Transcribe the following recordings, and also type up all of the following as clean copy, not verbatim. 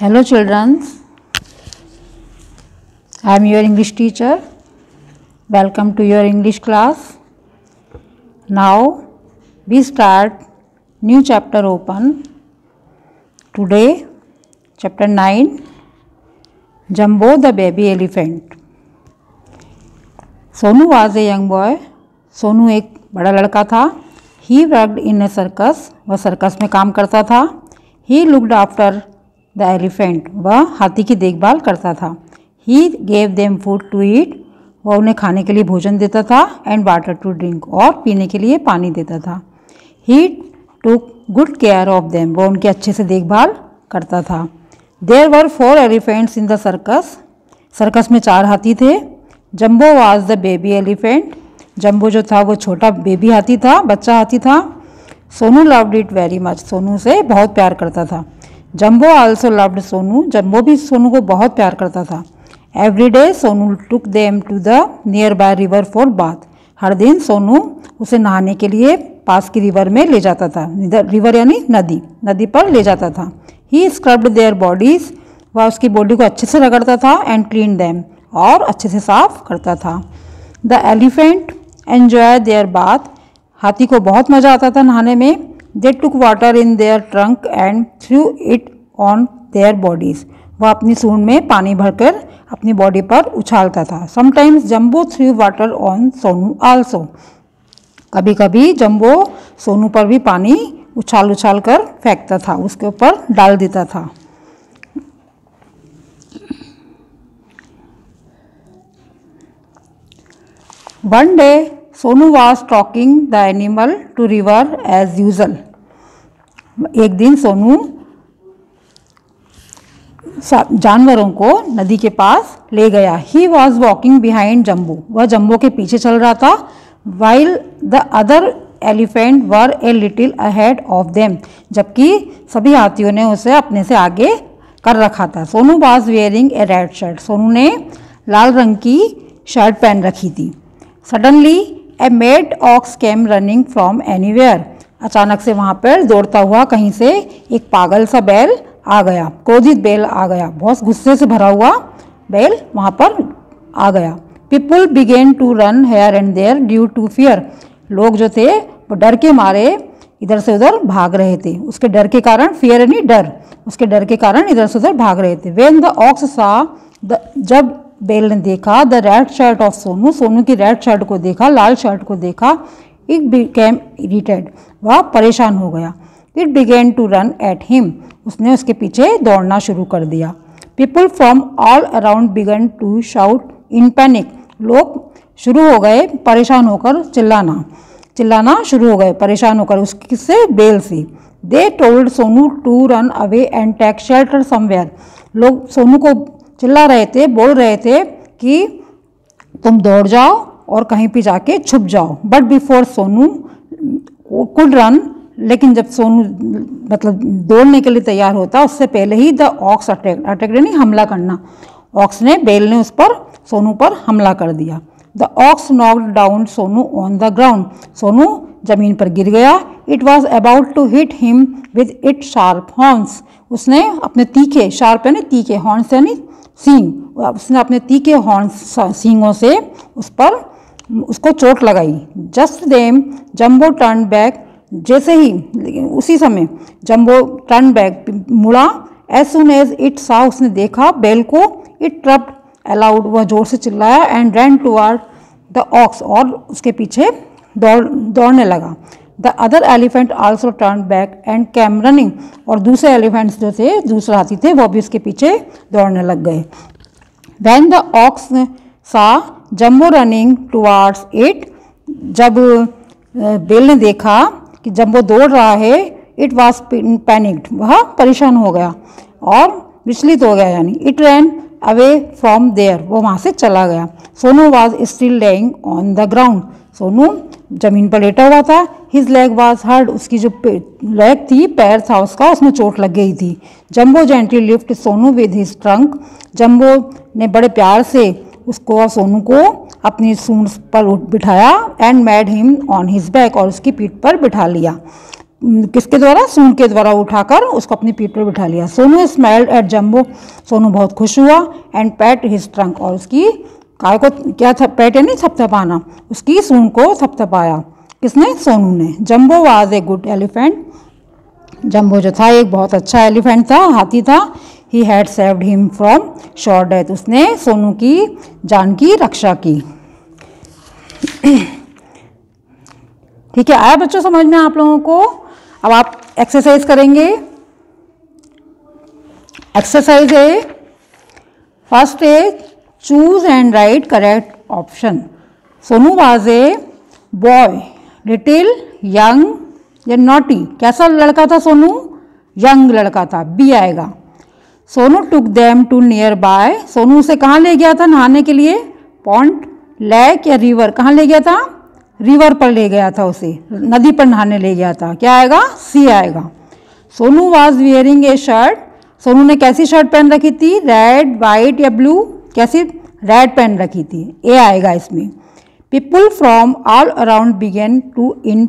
Hello children, I am your English teacher. Welcome to your English class. Now we start new chapter open. Today chapter 9, Jumbo the baby elephant. Sonu was a young boy. Sonu एक बड़ा लड़का था. He worked in a circus. वह circus में काम करता था. He looked after the elephant. वह हाथी की देखभाल करता था. He gave them food to eat. वह उन्हें खाने के लिए भोजन देता था. And water to drink. और पीने के लिए पानी देता था. He took good care of them. वह उनकी अच्छे से देखभाल करता था. There were 4 elephants in the circus. Circus में 4 हाथी थे. Jumbo was the baby elephant. जम्बो जो था वो छोटा बेबी हाथी था, बच्चा हाथी था. Sonu loved it very much. Sonu से बहुत प्यार करता था. Jumbo also loved Sonu. Jumbo भी सोनू को बहुत प्यार करता था. Every day Sonu took them to the nearby river for bath. हर दिन सोनू उसे नहाने के लिए पास की रिवर में ले जाता था. रिवर यानी नदी पर ले जाता था. He scrubbed their bodies. वह उसकी बॉडी को अच्छे से रगड़ता था. And clean them. और अच्छे से साफ करता था. The elephant enjoy their bath. हाथी को बहुत मज़ा आता था नहाने में. They took water in their trunk and threw it on their bodies. वह अपनी सूंड में पानी भरकर अपनी बॉडी पर उछालता था. Sometimes jumbo through water on Sonu also. कभी कभी जम्बो सोनू पर भी पानी उछाल कर फेंकता था, उसके ऊपर डाल देता था. One day, Sonu was talking the animal to river as usual. एक दिन सोनू जानवरों को नदी के पास ले गया. He was walking behind Jumbo. वह जम्बो के पीछे चल रहा था. While the other elephant were a little ahead of them. जबकि सभी हाथियों ने उसे अपने से आगे कर रखा था. Sonu was wearing a red shirt. Sonu ने लाल रंग की शर्ट पहन रखी थी. Suddenly a mad ox came running from anywhere. अचानक से वहाँ पर दौड़ता हुआ कहीं से एक पागल सा बैल आ गया. क्रोधित बैल आ गया. बहुत गुस्से से भरा हुआ बैल वहाँ पर आ गया. People began to run here and there due to fear. लोग जो थे वो डर के मारे इधर से उधर भाग रहे थे. उसके डर के कारण, fear यानी डर, उसके डर के कारण इधर से उधर भाग रहे थे. When the ox saw जब बेल ने देखा the red shirt of Sonu, Sonu की रेड शर्ट को देखा, लाल शर्ट को देखा. It became irritated. वह परेशान हो गया. It began to run at him. उसने उसके पीछे दौड़ना शुरू कर दिया. People from all around began to shout in panic. लोग शुरू हो गए परेशान होकर चिल्लाना शुरू हो गए परेशान होकर. उसकी किससे? बेल से. They told Sonu to run away and take shelter somewhere. लोग सोनू को चिल्ला रहे थे, बोल रहे थे कि तुम दौड़ जाओ और कहीं पे जाके छुप जाओ. But before Sonu could run. लेकिन जब सोनू मतलब दौड़ने के लिए तैयार होता उससे पहले ही द ऑक्स अटैक यानी हमला करना. ऑक्स ने, बेल ने उस पर, सोनू पर हमला कर दिया. The ox knocked down Sonu on the ground. Sonu जमीन पर गिर गया. It was about to hit him with it sharp horns. उसने अपने तीखे, शार्प यानी तीखे, हॉर्न्स यानी सींग, उसने अपने तीखे हॉर्न्स सींगों से उसको चोट लगाई. Just then Jumbo turn back. जैसे ही, उसी समय जम्बो टर्न बैक, मुड़ा. As soon as it saw, उसने देखा बेल को. It trumpeted aloud. वह जोर से चिल्लाया. And ran toward the ox. और उसके पीछे दौड़ने लगा. The other elephant also turn back and came running. और दूसरे एलिफेंट्स जो थे, दूसरे हाथी थे, वो भी उसके पीछे दौड़ने लग गए. वैन द ऑक्स सा जम्बो रनिंग टुवार्ड्स इट. जब बेल ने देखा कि जम्बो दौड़ रहा है, इट वॉज पैनिक्ड. वह परेशान हो गया और विचलित हो गया. यानी it ran away from there. वो वहाँ से चला गया. Sonu was still laying on the ground. Sonu जमीन पर लेटा हुआ था. His leg was hurt. उसकी जो लेग थी, पैर था उसका, उसमें चोट लग गई थी. Jumbo gently lift Sonu with his trunk. Jumbo ने बड़े प्यार से उसको, सोनू को अपनी सूंड पर बिठाया. And made him on his back. और उसकी पीठ पर बिठा लिया. किसके द्वारा, सूंड के द्वारा उठाकर उसको अपनी पीठ पर बिठा लिया। सोनू स्माइल्ड एट जम्बो, सोनू बहुत खुश हुआ, एंड पैट हिज ट्रंक, और उसकी काय को क्या था, पैट यानी थपथपाना, उसकी सूंड को थपथपाया। किसने, सोनू ने। जम्बो was a good elephant, Jumbo जो था एक बहुत अच्छा एलिफेंट था, हाथी था। He had saved him from sure death, उसने सोनू की जान की रक्षा की। ठीक है, आया बच्चों समझ में आप लोगों को। अब आप एक्सरसाइज करेंगे। एक्सरसाइज है, फर्स्ट है choose and write correct option. Sonu was a boy, little, young या नॉटी, कैसा लड़का था सोनू, यंग लड़का था, बी आएगा। Sonu took them to nearby, Sonu उसे कहाँ ले गया था नहाने के लिए, पॉन्ड, लेक या रिवर, कहाँ ले गया था, रिवर पर ले गया था, उसे नदी पर नहाने ले गया था, क्या आएगा, सी आएगा। Sonu was wearing a shirt, Sonu ने कैसी शर्ट पहन रखी थी, रेड, वाइट या ब्लू, कैसी, रेड पहन रखी थी, ए आएगा इसमें। People from all around began to in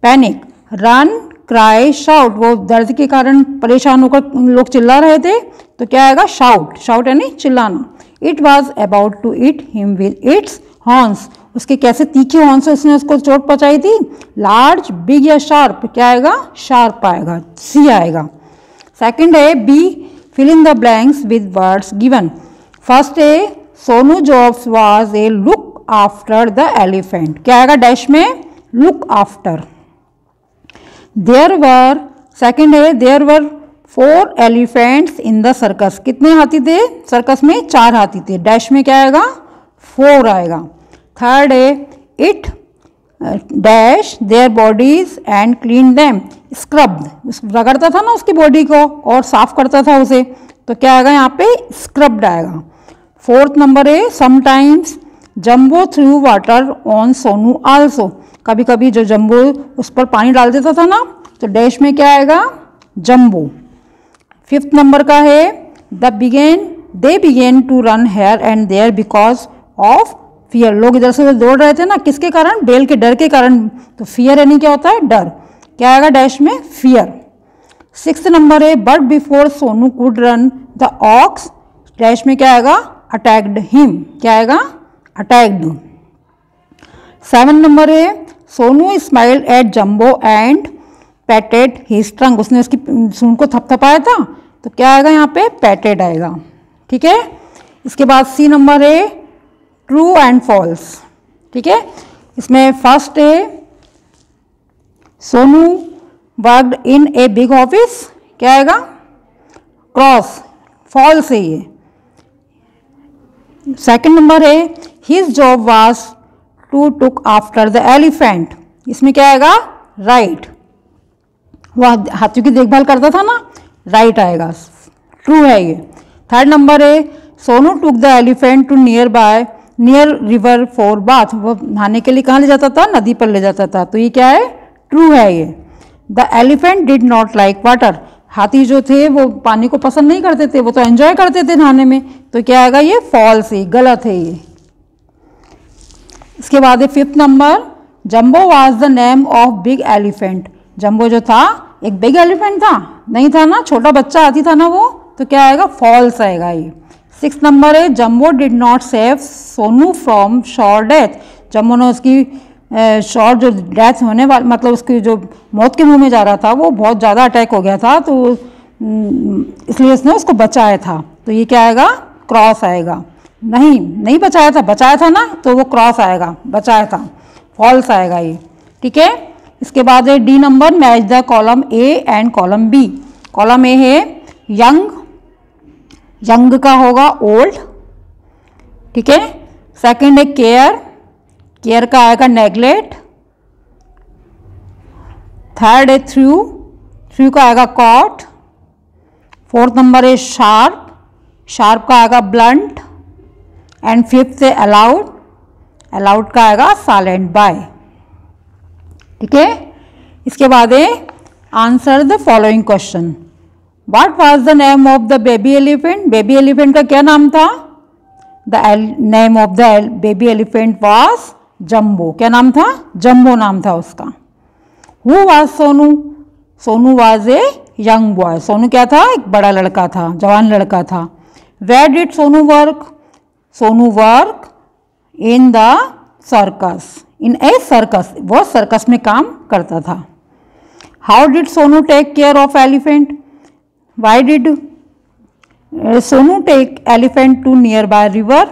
panic, run, cry, shout, वो दर्द के कारण परेशान होकर लोग चिल्ला रहे थे, तो क्या आएगा, शाउट, शाउट यानी चिल्लाना। It was about to eat him with its horns, उसके कैसे तीखे हॉर्न से उसने उसको चोट पहुंचाई थी, लार्ज, बिग या शार्प, क्या आएगा, शार्प आएगा, सी आएगा। सेकंड है B, fill in the blanks with words given. First है Sonu jobs was a look after the elephant, क्या आएगा, डैश में, look after. There were, second है there were 4 elephants in the circus, कितने हाथी थे सर्कस में, 4 हाथी थे, डैश में क्या आएगा, 4 आएगा। थर्ड है it dash their bodies and clean them, scrubbed, रगड़ता था ना उसकी बॉडी को और साफ करता था उसे, तो क्या आएगा यहाँ पे, स्क्रब्ड आएगा। फोर्थ नंबर है sometimes jumbo through water on Sonu also, कभी कभी जो जम्बो उस पर पानी डाल देता था ना, तो डैश में क्या आएगा, जम्बो। फिफ्थ नंबर का है they began to run here and there because of fear, लोग इधर से उधर दौड़ रहे थे ना, किसके कारण, बेल के डर के कारण, तो फियर यानी क्या होता है, डर, क्या आएगा, डैश में, फियर। सिक्स्थ नंबर है but before Sonu could run the ox, dash में क्या आएगा, अटैक्ड हिम, क्या आएगा, अटैक्ड। 7 नंबर है Sonu smiled at jumbo and पैटेड his trunk, उसने उसकी सूंड को थपथपाया था, तो क्या आएगा यहाँ पे, पैटेड आएगा। ठीक है, इसके बाद सी नंबर है ट्रू एंड फॉल्स। ठीक है, इसमें फर्स्ट है Sonu worked in a big office, क्या आएगा, क्रॉस, फॉल्स है ये। सेकंड नंबर है his job was to took after the elephant, इसमें क्या आएगा, राइट, वह हाथियों की देखभाल करता था ना, राइट आएगा, ट्रू है ये। थर्ड नंबर है Sonu took the elephant to near river for bath, वो नहाने के लिए कहाँ ले जाता था, नदी पर ले जाता था, तो ये क्या है, ट्रू है ये। The elephant did not like water, हाथी जो थे वो पानी को पसंद नहीं करते थे, वो तो एंजॉय करते थे नहाने में, तो क्या आएगा, ये फॉल्स है, गलत है ये। इसके बाद है fifth number Jumbo was the name of big elephant, Jumbo जो था एक बिग एलिफेंट था, नहीं था ना, छोटा बच्चा हाथी था ना वो, तो क्या आएगा, फॉल्स आएगा ये। सिक्स नंबर है Jumbo did not save Sonu from sure death, Jumbo ने उसकी श्योर जो डेथ होने वाली, मतलब उसकी जो मौत के मुंह में जा रहा था, वो बहुत ज़्यादा अटैक हो गया था, तो इसलिए उसने उसको बचाया था, तो ये क्या आएगा, क्रॉस आएगा। नहीं बचाया था ना, तो वो क्रॉस आएगा, बचाया था, फॉल्स आएगा ये। ठीक है, इसके बाद है D number match the column A and column B. Column A है यंग का होगा ओल्ड, ठीक है। सेकंड है केयर का आएगा नेग्लेक्ट। थर्ड है थ्रू का आएगा कॉट। फोर्थ नंबर है शार्प का आएगा ब्लंट। एंड फिफ्थ है अलाउड का आएगा साइलेंट बाय। ठीक है, इसके बाद है answer the following question. What was the name of the baby elephant? Baby elephant का क्या नाम था? The name of the baby elephant was Jumbo. क्या नाम था? जम्बो नाम था उसका। Who was Sonu? Sonu was a young boy, Sonu क्या था, एक बड़ा लड़का था, जवान लड़का था। Where did Sonu work, Sonu work in the circus, in a circus, वो सर्कस में काम करता था। How did Sonu take care of elephant, why did Sonu take elephant to nearby river,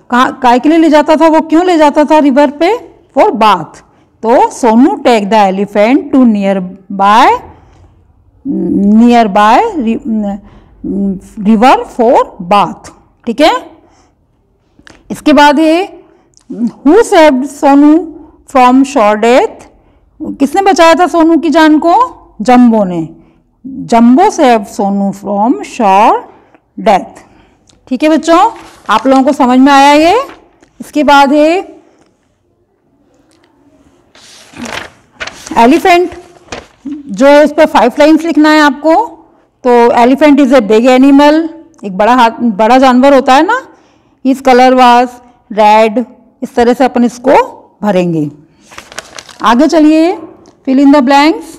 काय के लिए ले जाता था, वो क्यों ले जाता था रिवर पे, फॉर बाथ। तो Sonu take the elephant to nearby river for bath, ठीक है। इसके बाद है who saved Sonu from sure death, किसने बचाया था सोनू की जान को, जंबो ने। Jumbo saved Sonu from sure death, ठीक है बच्चों, आप लोगों को समझ में आया ये। इसके बाद है एलिफेंट, जो है इस पर 5 लाइन्स लिखना है आपको। तो elephant is a big animal, एक बड़ा जानवर होता है ना। हिज कलर वाज रेड, इस तरह से अपन इसको भरेंगे। आगे चलिए, fill in the blanks.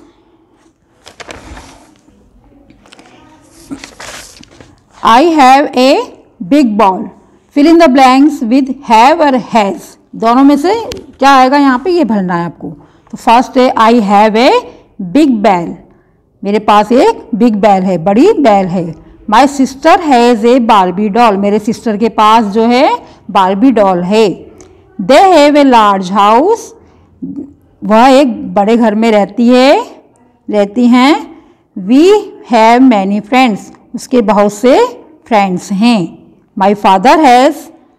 I have a big ball, fill in the blanks with have और has, दोनों में से क्या आएगा यहाँ पे, ये भरना है आपको। तो फर्स्ट है I have a big ball, मेरे पास एक बिग बैल है, बड़ी बैल है। My sister has a Barbie doll, मेरे सिस्टर के पास जो है बारबी डॉल है। They have a large house, वह एक बड़े घर में रहती हैं। We have many friends, उसके बहुत से फ्रेंड्स हैं। My father has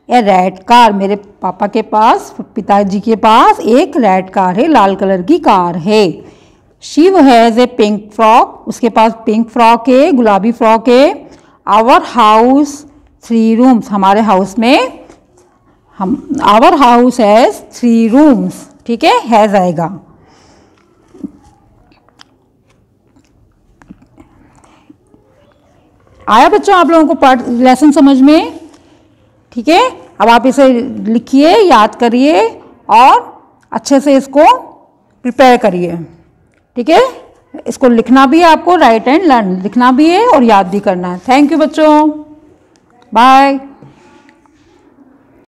a red car, मेरे पापा के पास, पिताजी के पास एक रेड कार है, लाल कलर की कार है। She has a pink frock, उसके पास पिंक फ्रॉक है, गुलाबी फ्रॉक है। आवर हाउस 3 रूम्स, हमारे हाउस में आवर हाउस हैज़ 3 रूम्स, ठीक है, हैज़ आएगा। आया बच्चों आप लोगों को लेसन समझ में, ठीक है। अब आप इसे लिखिए, याद करिए और अच्छे से इसको प्रिपेयर करिए, ठीक है। इसको लिखना भी है आपको, राइट एंड लर्न लिखना भी है और याद भी करना है। थैंक यू बच्चों, बाय।